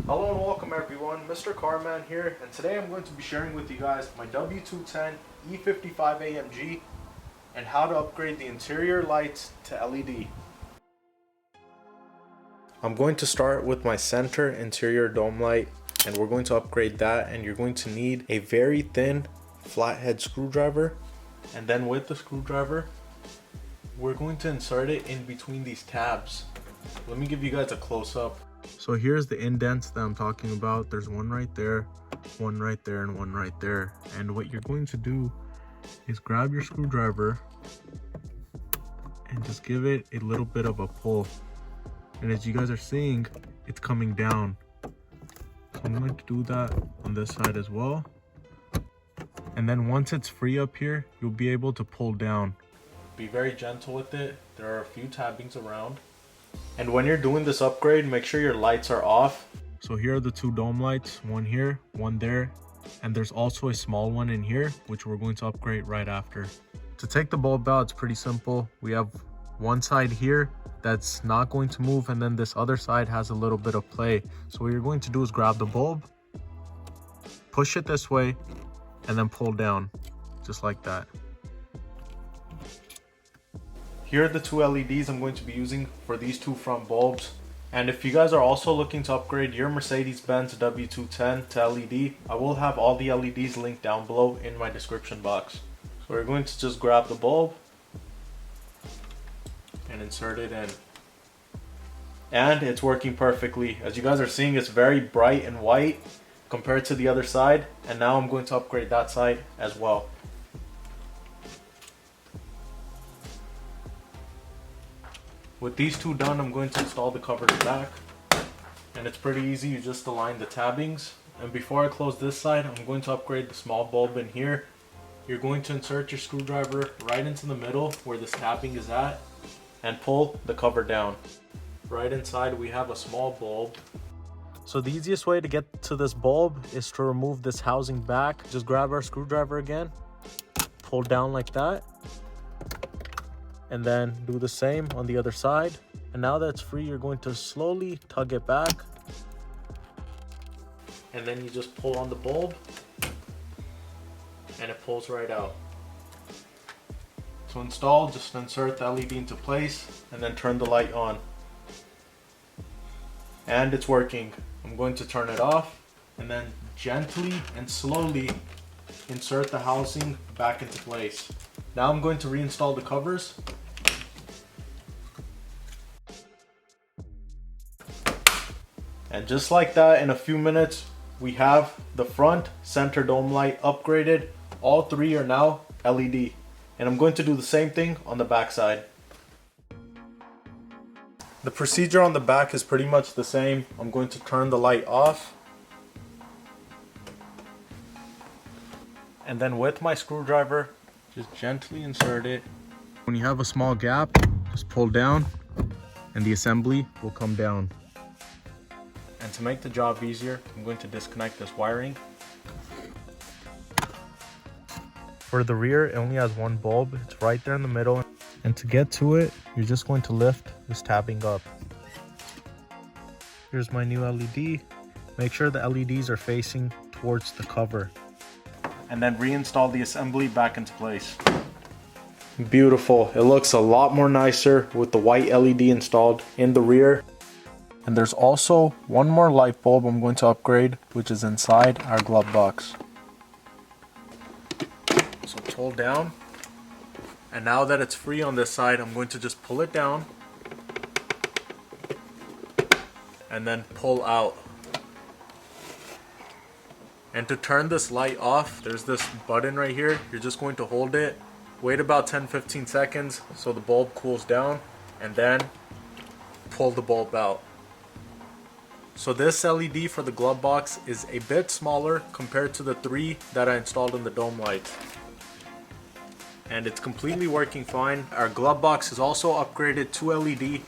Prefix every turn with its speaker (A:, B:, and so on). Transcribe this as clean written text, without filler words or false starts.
A: Hello and welcome everyone, MrCARman here, and today I'm going to be sharing with you guys my W210 E55 AMG and how to upgrade the interior lights to LED. I'm going to start with my center interior dome light, and we're going to upgrade that, and you're going to need a very thin flathead screwdriver, and then with the screwdriver we're going to insert it in between these tabs. Let me give you guys a close-up. So here's the indents that I'm talking about. There's one right there, one right there, and one right there. And what you're going to do is grab your screwdriver and just give it a little bit of a pull. And as you guys are seeing, it's coming down. So I'm going to do that on this side as well. And then once it's free up here, you'll be able to pull down. Be very gentle with it. There are a few tabbings around. And when you're doing this upgrade, make sure your lights are off. So here are the two dome lights, one here, one there, and there's also a small one in here, which we're going to upgrade right after. To take the bulb out, it's pretty simple. We have one side here that's not going to move, and then this other side has a little bit of play. So what you're going to do is grab the bulb, push it this way, and then pull down, just like that. Here are the two LEDs I'm going to be using for these two front bulbs. And if you guys are also looking to upgrade your Mercedes-Benz W210 to LED, I will have all the LEDs linked down below in my description box. So we're going to just grab the bulb and insert it in. And it's working perfectly. As you guys are seeing, it's very bright and white compared to the other side. And now I'm going to upgrade that side as well. With these two done, I'm going to install the covers back, and it's pretty easy. You just align the tabbings. And before I close this side, I'm going to upgrade the small bulb in here. You're going to insert your screwdriver right into the middle where this tapping is at and pull the cover down. Right inside we have a small bulb. So the easiest way to get to this bulb is to remove this housing back. Just grab our screwdriver again, pull down like that, and then do the same on the other side. And now that it's free, you're going to slowly tug it back, and then you just pull on the bulb and it pulls right out. To install, just insert the LED into place and then turn the light on. And it's working. I'm going to turn it off and then gently and slowly insert the housing back into place. Now I'm going to reinstall the covers. And just like that, in a few minutes, we have the front center dome light upgraded. All three are now LED. And I'm going to do the same thing on the back side. The procedure on the back is pretty much the same. I'm going to turn the light off. And then with my screwdriver, just gently insert it. When you have a small gap, just pull down and the assembly will come down. And to make the job easier, I'm going to disconnect this wiring. For the rear, it only has one bulb. It's right there in the middle. And to get to it, you're just going to lift this tabbing up. Here's my new LED. Make sure the LEDs are facing towards the cover. And then reinstall the assembly back into place. Beautiful. It looks a lot more nicer with the white LED installed in the rear. And there's also one more light bulb I'm going to upgrade, which is inside our glove box. So pull down. And now that it's free on this side, I'm going to just pull it down and then pull out. And to turn this light off, there's this button right here. You're just going to hold it, wait about 10-15 seconds so the bulb cools down, and then pull the bulb out. So this LED for the glove box is a bit smaller compared to the three that I installed in the dome lights. And it's completely working fine. Our glove box is also upgraded to LED,